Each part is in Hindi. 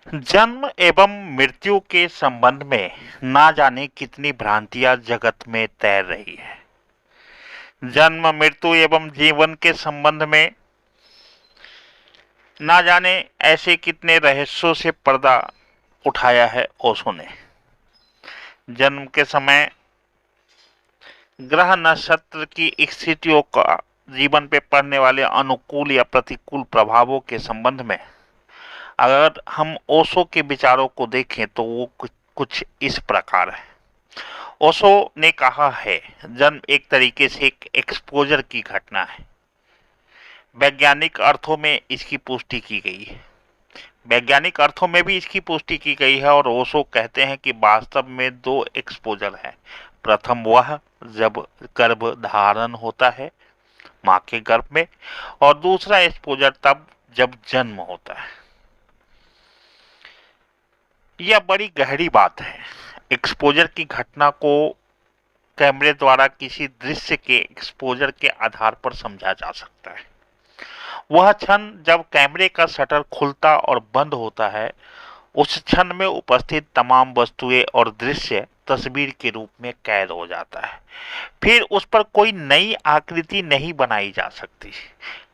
जन्म एवं मृत्यु के संबंध में ना जाने कितनी भ्रांतियां जगत में तैर रही है। जन्म मृत्यु एवं जीवन के संबंध में ना जाने ऐसे कितने रहस्यों से पर्दा उठाया है ओशो ने। जन्म के समय ग्रह नक्षत्र की स्थितियों का जीवन पे पड़ने वाले अनुकूल या प्रतिकूल प्रभावों के संबंध में अगर हम ओशो के विचारों को देखें तो वो कुछ इस प्रकार है। ओशो ने कहा है, जन्म एक तरीके से एक एक्सपोजर की घटना है। वैज्ञानिक अर्थों में इसकी पुष्टि की गई है। वैज्ञानिक अर्थों में भी इसकी पुष्टि की गई है और ओशो कहते हैं कि वास्तव में दो एक्सपोजर हैं। प्रथम वह जब गर्भ धारण होता है माँ के गर्भ में, और दूसरा एक्सपोजर तब जब जन्म होता है। यह बड़ी गहरी बात है। एक्सपोजर की घटना को कैमरे द्वारा किसी दृश्य के एक्सपोजर के आधार पर समझा जा सकता है। वह क्षण जब कैमरे का शटर खुलता और बंद होता है, उस क्षण में उपस्थित तमाम वस्तुएं और दृश्य तस्वीर के रूप में कैद हो जाता है। फिर उस पर कोई नई आकृति नहीं बनाई जा सकती।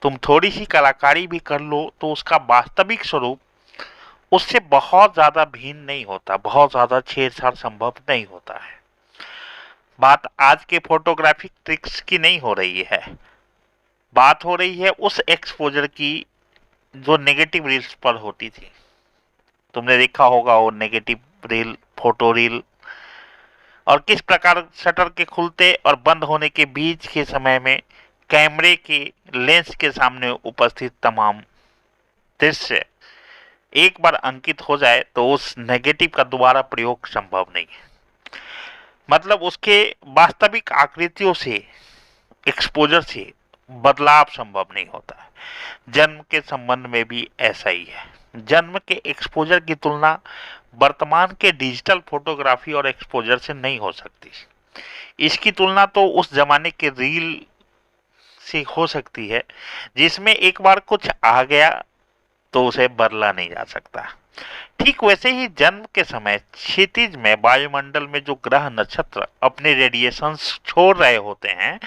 तुम थोड़ी सी कलाकारी भी कर लो तो उसका वास्तविक स्वरूप उससे बहुत ज्यादा भिन्न नहीं होता, बहुत ज्यादा छेड़छाड़ संभव नहीं होता है। बात आज के फोटोग्राफिक ट्रिक्स की नहीं हो रही है, बात हो रही है उस एक्सपोजर की जो नेगेटिव रील्स पर होती थी। तुमने देखा होगा वो नेगेटिव रील, फोटो रील, और किस प्रकार शटर के खुलते और बंद होने के बीच के समय में कैमरे के लेंस के सामने उपस्थित तमाम दृश्य एक बार अंकित हो जाए तो उस नेगेटिव का दोबारा प्रयोग संभव नहीं है। मतलब उसके वास्तविक आकृतियों से, एक्सपोजर से बदलाव संभव नहीं होता है। जन्म के संबंध में भी ऐसा ही है। जन्म के एक्सपोजर की तुलना वर्तमान के डिजिटल फोटोग्राफी और एक्सपोजर से नहीं हो सकती। इसकी तुलना तो उस जमाने के रील से हो सकती है जिसमें एक बार कुछ आ गया तो उसे बदला नहीं जा सकता। ठीक वैसे ही जन्म के समय क्षितिज में वायुमंडल में जो ग्रह नक्षत्र अपने रेडिएशंस छोड़ रहे होते हैं,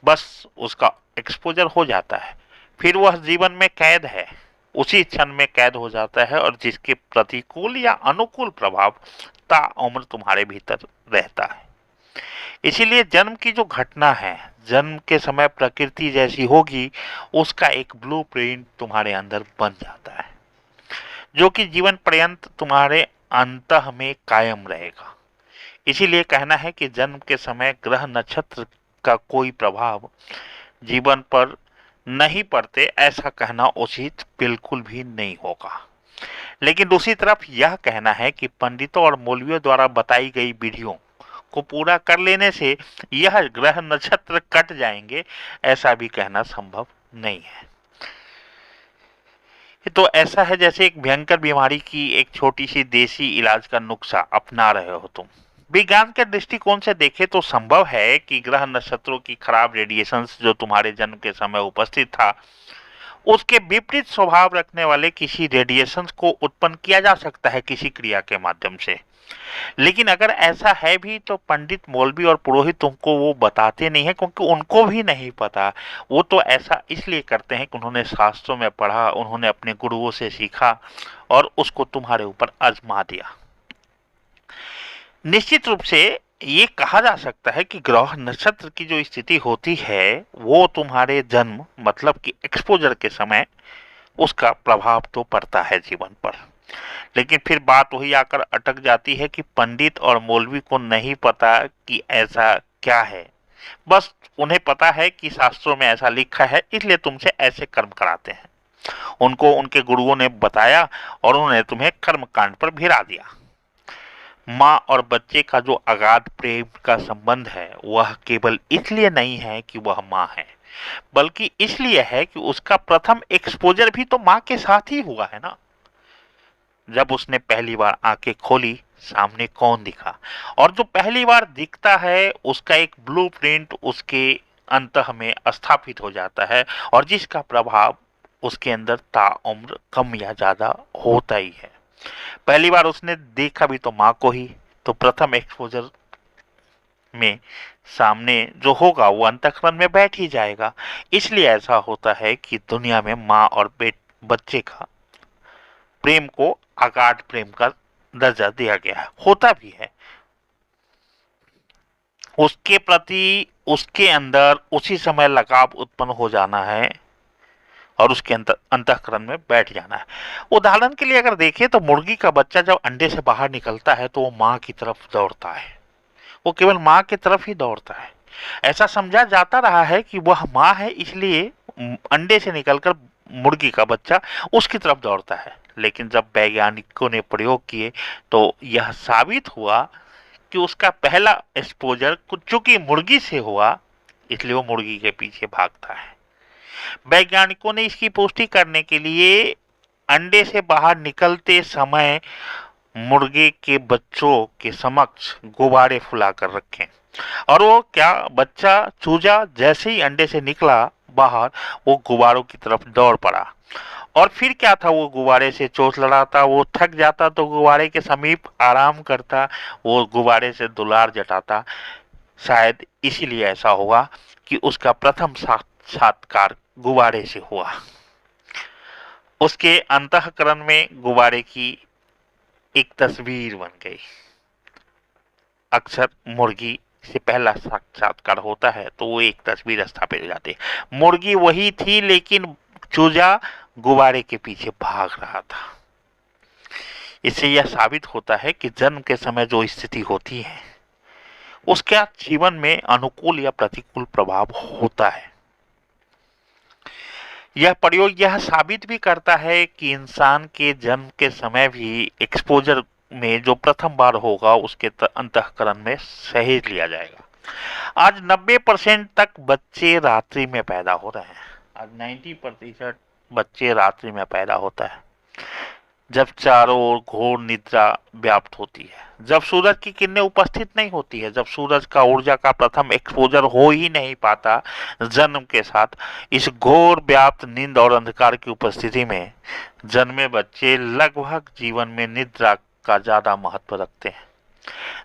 बस उसका एक्सपोजर हो जाता है। फिर वह जीवन में कैद है, उसी क्षण में कैद हो जाता है और जिसके प्रतिकूल या अनुकूल प्रभाव ताउम्र तुम्हारे भीतर रहता है। इसीलिए जन्म की जो घटना है, जन्म के समय प्रकृति जैसी होगी, उसका एक ब्लूप्रिंट तुम्हारे अंदर बन जाता है जो कि जीवन पर्यंत तुम्हारे अंतः में कायम रहेगा। इसीलिए कहना है कि जन्म के समय ग्रह नक्षत्र का कोई प्रभाव जीवन पर नहीं पड़ते, ऐसा कहना उचित बिल्कुल भी नहीं होगा। लेकिन दूसरी तरफ यह कहना है कि पंडितों और मौलवियों द्वारा बताई गई विधियों को पूरा कर लेने से यह ग्रह नक्षत्र कट जाएंगे, ऐसा भी कहना संभव नहीं है। तो ऐसा है जैसे एक भयंकर बीमारी की एक छोटी सी देसी इलाज का नुस्खा अपना रहे हो तुम। विज्ञान के दृष्टिकोण से देखें तो संभव है कि ग्रह नक्षत्रों की खराब रेडिएशंस जो तुम्हारे जन्म के समय उपस्थित था, उसके विपरीत स्वभाव रखने वाले किसी रेडिएशंस को उत्पन्न किया जा सकता है किसी क्रिया के माध्यम से। लेकिन अगर ऐसा है भी तो पंडित, मौलवी और पुरोहित तुमको वो बताते नहीं है, क्योंकि उनको भी नहीं पता। वो तो ऐसा इसलिए करते हैं कि उन्होंने शास्त्रों में पढ़ा, उन्होंने अपने गुरुओं से सीखा और उसको तुम्हारे ऊपर आजमा दिया। निश्चित रूप से ये कहा जा सकता है कि ग्रह नक्षत्र की जो स्थिति होती है वो तुम्हारे जन्म मतलब कि एक्सपोजर के समय उसका प्रभाव तो पड़ता है जीवन पर। लेकिन फिर बात वही आकर अटक जाती है कि पंडित और मौलवी को नहीं पता कि ऐसा क्या है। बस उन्हें पता है कि शास्त्रों में ऐसा लिखा है, इसलिए तुमसे ऐसे कर्म कराते हैं। उनको उनके गुरुओं ने बताया और उन्होंने तुम्हें कर्म कांड पर भिड़ा दिया। माँ और बच्चे का जो अगाध प्रेम का संबंध है वह केवल इसलिए नहीं है कि वह माँ है, बल्कि इसलिए है कि उसका प्रथम एक्सपोजर भी तो माँ के साथ ही हुआ है ना। जब उसने पहली बार आंखें खोली, सामने कौन दिखा, और जो पहली बार दिखता है उसका एक ब्लूप्रिंट उसके अंतः में स्थापित हो जाता है और जिसका प्रभाव उसके अंदर ताउम्र कम या ज्यादा होता ही है। पहली बार उसने देखा भी तो माँ को ही, तो प्रथम एक्सपोजर में सामने जो होगा वो अंतःकरण में बैठ ही जाएगा। इसलिए ऐसा होता है कि दुनिया में माँ और बच्चे का प्रेम को अगाध प्रेम का दर्जा दिया गया है, होता भी है। उसके प्रति उसके अंदर उसी समय लगाव उत्पन्न हो जाना है और उसके अंतःकरण में बैठ जाना है। उदाहरण के लिए अगर देखें तो मुर्गी का बच्चा जब अंडे से बाहर निकलता है तो वो माँ की तरफ दौड़ता है, वो केवल माँ की तरफ ही दौड़ता है। ऐसा समझा जाता रहा है कि वह माँ है, इसलिए अंडे से निकलकर मुर्गी का बच्चा उसकी तरफ दौड़ता है। लेकिन जब वैज्ञानिकों ने प्रयोग किए तो यह साबित हुआ कि उसका पहला एक्सपोजर चूंकि मुर्गी से हुआ, इसलिए वो मुर्गी के पीछे भागता है। वैज्ञानिकों ने इसकी पुष्टि करने के लिए अंडे से बाहर निकलते समय मुर्गे के बच्चों के समक्ष गुब्बारे फुलाकर रखे, और वो क्या बच्चा चूजा जैसे ही अंडे से निकला बाहर, वो गुब्बारों की तरफ दौड़ पड़ा। और फिर क्या था, वो गुब्बारे से चोंच लड़ाता, वो थक जाता तो गुब्बारे के समीप आराम करता, वो गुब्बारे से दुलार जताता। शायद इसीलिए ऐसा हुआ कि उसका प्रथम साक्षात्कार गुब्बारे से हुआ। उसके अंतःकरण में गुब्बारे की एक तस्वीर बन गई। अक्सर मुर्गी से पहला साक्षात्कार होता है तो वो एक तस्वीर स्थापित हो जाती है। मुर्गी वही थी लेकिन चूजा गुब्बारे के पीछे भाग रहा था। इससे यह साबित होता है कि जन्म के समय जो स्थिति होती है उसका जीवन में अनुकूल या प्रतिकूल प्रभाव होता है। यह प्रयोग यह साबित भी करता है कि इंसान के जन्म के समय भी एक्सपोजर में जो प्रथम बार होगा उसके अंतःकरण में सहेज लिया जाएगा। आज 90% तक बच्चे रात्रि में पैदा हो रहे हैं। आज 90% बच्चे रात्रि में पैदा होता है, जब चारों ओर घोर निद्रा व्याप्त होती है, जब सूरज की किरणें उपस्थित नहीं होती है, जब सूरज का ऊर्जा का प्रथम एक्सपोजर हो ही नहीं पाता जन्म के साथ। इस घोर व्याप्त नींद और अंधकार की उपस्थिति में जन्मे बच्चे लगभग जीवन में निद्रा का ज्यादा महत्व रखते हैं।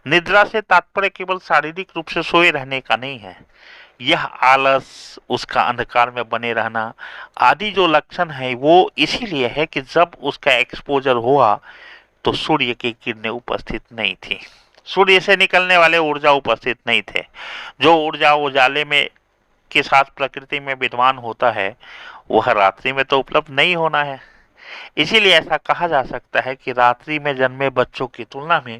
निद्रा से तात्पर्य केवल शारीरिक रूप से सोए रहने का नहीं है, यह आलस, उसका अंधकार में बने रहना आदि जो लक्षण है वो इसीलिए है कि जब उसका एक्सपोजर हुआ तो सूर्य की किरणें उपस्थित नहीं थी, सूर्य से निकलने वाले ऊर्जा उपस्थित नहीं थे। जो ऊर्जा उजाले में के साथ प्रकृति में विद्यमान होता है वह रात्रि में तो उपलब्ध नहीं होना है। इसीलिए ऐसा कहा जा सकता है कि रात्रि में जन्मे बच्चों की तुलना में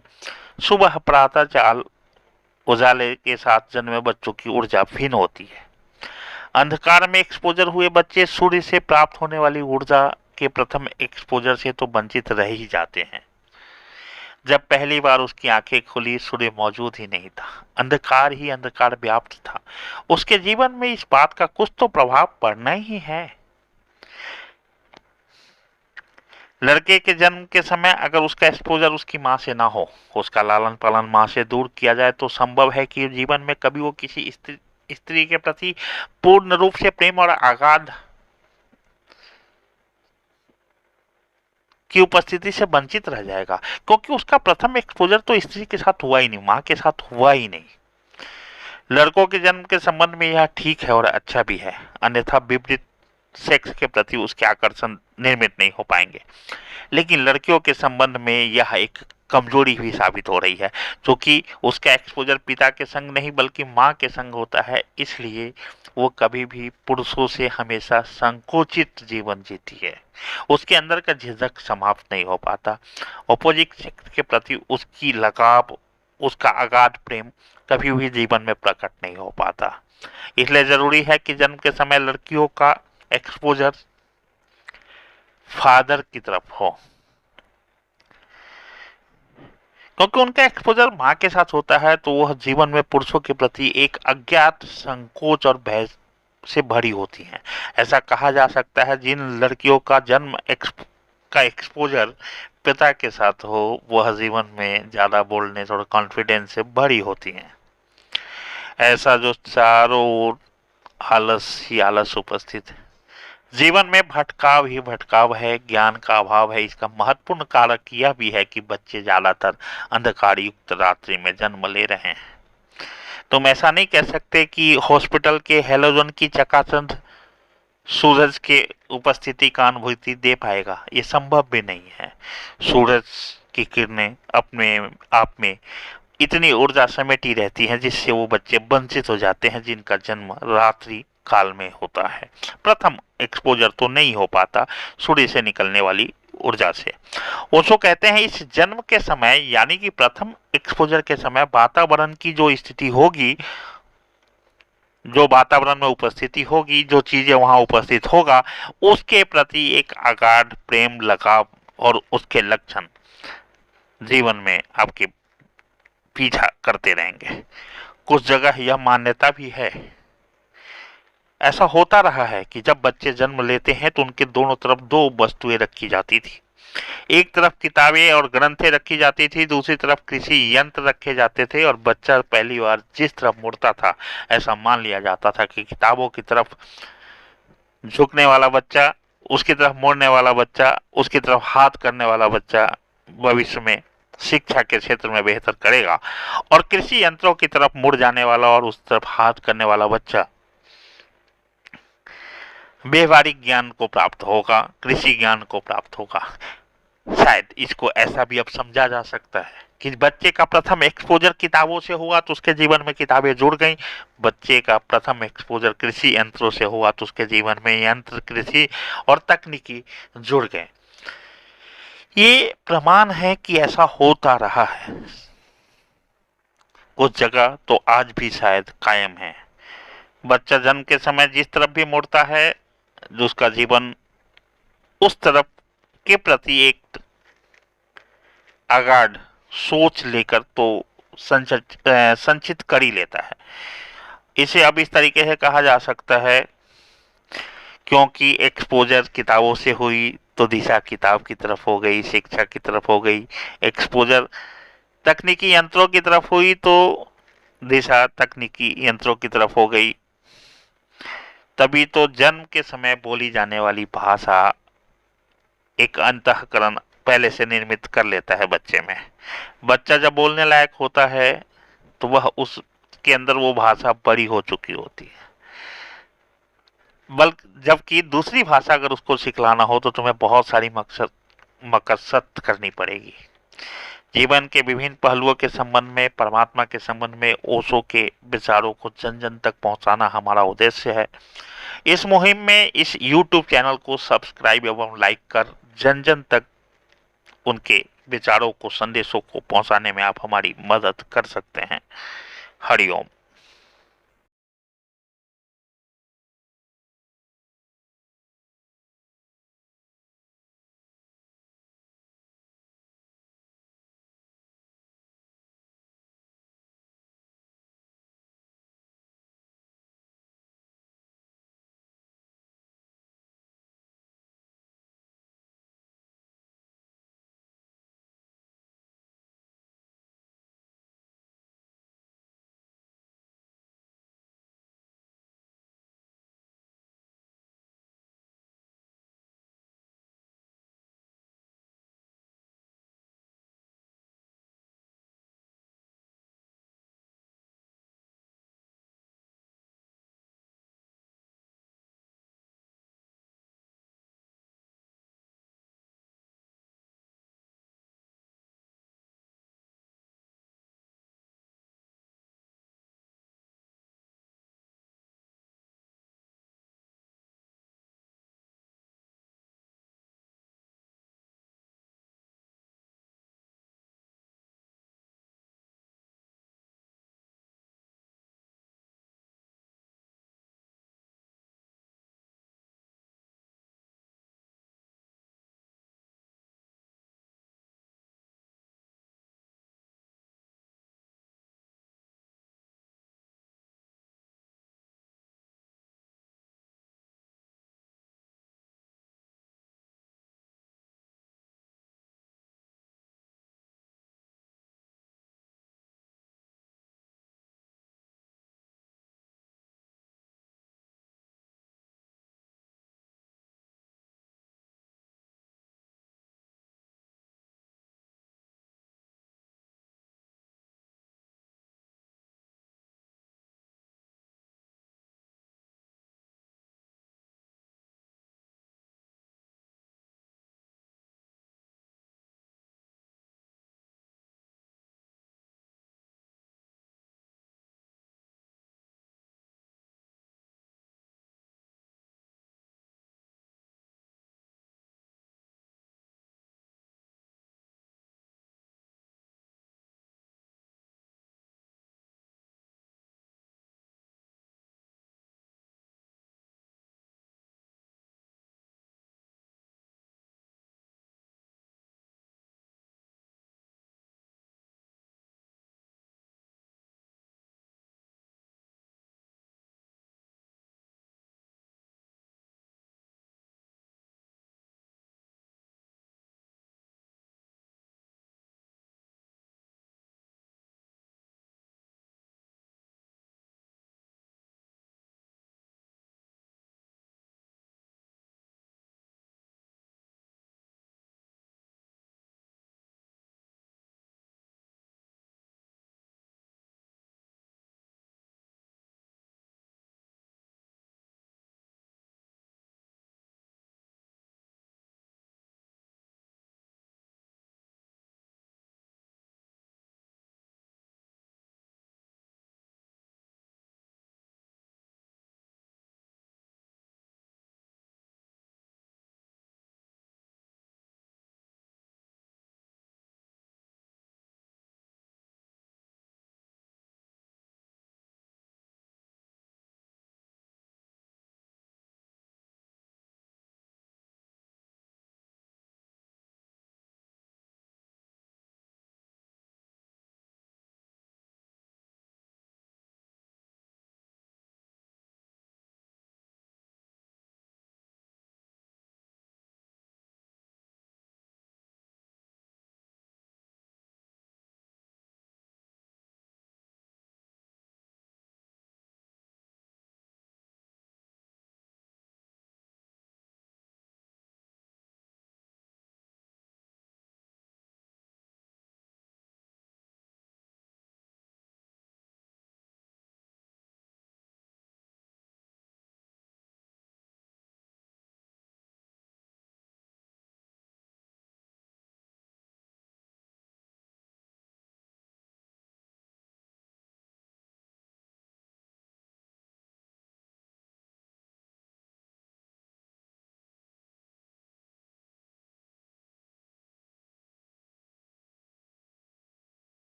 सुबह प्रातः चाल उजाले के साथ जन्मे बच्चों की ऊर्जा भिन्न होती है। अंधकार में एक्सपोजर हुए बच्चे सूर्य से प्राप्त होने वाली ऊर्जा के प्रथम एक्सपोजर से तो वंचित रह ही जाते हैं। जब पहली बार उसकी आंखें खुली सूर्य मौजूद ही नहीं था, अंधकार ही अंधकार व्याप्त था। उसके जीवन में इस बात का कुछ तो प्रभाव पड़ना ही है। लड़के के जन्म के समय अगर उसका एक्सपोजर उसकी माँ से ना हो, उसका लालन पालन माँ से दूर किया जाए तो संभव है कि जीवन में कभी वो किसी स्त्री के प्रति पूर्ण रूप से प्रेम और आगाध की उपस्थिति से वंचित रह जाएगा, क्योंकि उसका प्रथम एक्सपोजर तो स्त्री के साथ हुआ ही नहीं, माँ के साथ हुआ ही नहीं। लड़कों के जन्म के संबंध में यह ठीक है और अच्छा भी है, अन्यथा विपरीत सेक्स के प्रति उसके आकर्षण निर्मित नहीं हो पाएंगे। लेकिन लड़कियों के संबंध में यह एक कमजोरी भी साबित हो रही है, क्योंकि उसका एक्सपोजर पिता के संग नहीं बल्कि माँ के संग होता है, इसलिए वो कभी भी पुरुषों से हमेशा संकोचित जीवन जीती है। उसके अंदर का झिझक समाप्त नहीं हो पाता। अपोजिट सेक्स के प्रति उसकी लगाव, उसका अगाध प्रेम कभी भी जीवन में प्रकट नहीं हो पाता। इसलिए जरूरी है कि जन्म के समय लड़कियों का एक्सपोजर फादर की तरफ हो, क्योंकि उनका एक्सपोजर माँ के साथ होता है तो वह जीवन में पुरुषों के प्रति एक अज्ञात संकोच और भय से भरी होती हैं। ऐसा कहा जा सकता है जिन लड़कियों का जन्म का एक्सपोजर पिता के साथ हो वह जीवन में ज्यादा बोल्डनेस और कॉन्फिडेंस से भरी होती हैं। ऐसा जो चारों ओर आलस ही आलस उपस्थित है, जीवन में भटकाव ही भटकाव है, ज्ञान का अभाव है। इसका महत्वपूर्ण कारक यह भी है कि बच्चे ज्यादातर अंधकार युक्त रात्रि में जन्म ले रहे हैं। तुम ऐसा नहीं कह सकते कि हॉस्पिटल के हैलोजन की चकाचौंध सूरज के उपस्थिति का अनुभूति दे पाएगा, ये संभव भी नहीं है। सूरज की किरणें अपने आप में इतनी ऊर्जा समेटी रहती हैं जिससे वो बच्चे वंचित हो जाते हैं जिनका जन्म रात्रि काल में होता है। प्रथम एक्सपोजर तो नहीं हो पाता सूर्य से निकलने वाली ऊर्जा से। ओशो कहते हैं इस जन्म के समय यानी कि प्रथम एक्सपोजर के समय वातावरण की जो स्थिति होगी, जो वातावरण में उपस्थिति होगी, जो चीजें वहां उपस्थित होगा, उसके प्रति एक अगाध प्रेम, लगाव और उसके लक्षण जीवन में आपके पीछा करते रहेंगे। कुछ जगह यह मान्यता भी है, ऐसा होता रहा है कि जब बच्चे जन्म लेते हैं तो उनके दोनों तरफ दो वस्तुएं रखी जाती थी। एक तरफ किताबें और ग्रंथें रखी जाती थी, दूसरी तरफ कृषि यंत्र रखे जाते थे और बच्चा पहली बार जिस तरफ मुड़ता था ऐसा मान लिया जाता था कि किताबों की तरफ झुकने वाला बच्चा, उसकी तरफ मुड़ने वाला बच्चा, उसकी तरफ हाथ करने वाला बच्चा भविष्य में शिक्षा के क्षेत्र में बेहतर करेगा, और कृषि यंत्रों की तरफ मुड़ जाने वाला और उस तरफ हाथ करने वाला बच्चा व्यवहारिक ज्ञान को प्राप्त होगा, कृषि ज्ञान को प्राप्त होगा। शायद इसको ऐसा भी अब समझा जा सकता है कि बच्चे का प्रथम एक्सपोजर किताबों से हुआ तो उसके जीवन में किताबें जुड़ गईं, बच्चे का प्रथम एक्सपोजर कृषि यंत्रों से हुआ तो उसके जीवन में यंत्र, कृषि और तकनीकी जुड़ गए। ये प्रमाण है कि ऐसा होता रहा है। कुछ जगह तो आज भी शायद कायम है। बच्चा जन्म के समय जिस तरफ भी मुड़ता है, जो उसका जीवन उस तरफ के प्रति एक अगाध सोच लेकर तो संचित कर ही लेता है। इसे अब इस तरीके से कहा जा सकता है, क्योंकि एक्सपोजर किताबों से हुई तो दिशा किताब की तरफ हो गई, शिक्षा की तरफ हो गई। एक्सपोजर तकनीकी यंत्रों की तरफ हुई तो दिशा तकनीकी यंत्रों की तरफ हो गई। तभी तो जन्म के समय बोली जाने वाली भाषा एक अंतःकरण पहले से निर्मित कर लेता है बच्चे में। बच्चा जब बोलने लायक होता है तो वह उसके अंदर वो भाषा बड़ी हो चुकी होती है। बल्कि जबकि दूसरी भाषा अगर उसको सिखलाना हो तो तुम्हें बहुत सारी मकसद करनी पड़ेगी। जीवन के विभिन्न पहलुओं के संबंध में, परमात्मा के संबंध में ओशो के विचारों को जन जन तक पहुंचाना हमारा उद्देश्य है। इस मुहिम में इस YouTube चैनल को सब्सक्राइब एवं लाइक कर जन जन तक उनके विचारों को, संदेशों को पहुंचाने में आप हमारी मदद कर सकते हैं। हरिओम।